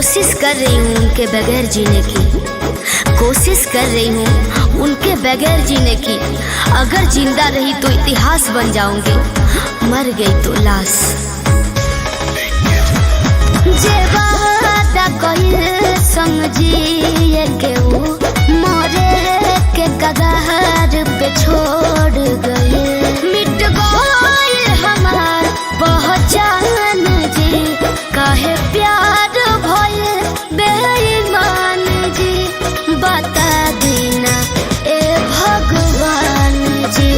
कोशिश कर रही हूँ उनके बगैर जीने की, कोशिश कर रही हूँ उनके बगैर जीने की। अगर जिंदा रही तो इतिहास बन जाऊंगी, मर गई तो लाश। जे वादा कइल समझिए के वो मोरे के कगार पे छोड़ गए। मिट गइल हमार पहचान जी, काहे प्यार भइल बेईमान जी। बता देना ए भगवान जी,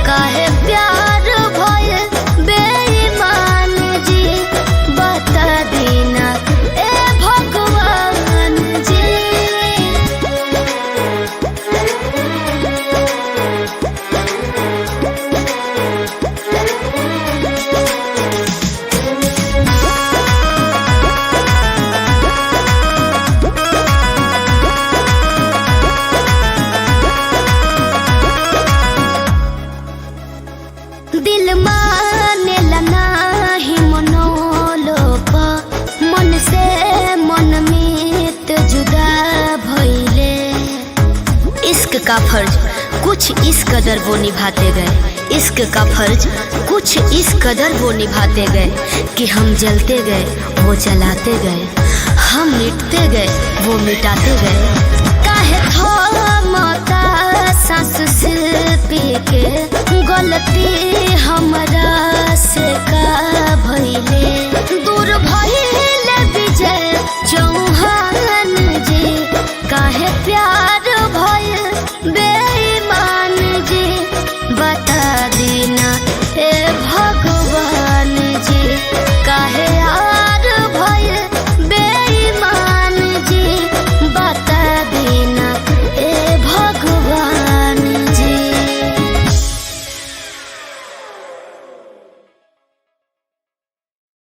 काहे प्यार भइल बेईमान जी। बता देना ए भगवान जी। दिल माने नाही मनोलोप, मन से मन में जुदा भइले। इश्क का फर्ज कुछ इस कदर वो निभाते गए, इश्क का फर्ज कुछ इस कदर वो निभाते गए कि हम जलते गए वो जलाते गए, हम मिटते गए वो मिटाते गए। काहे थमता सांस से पी के गलती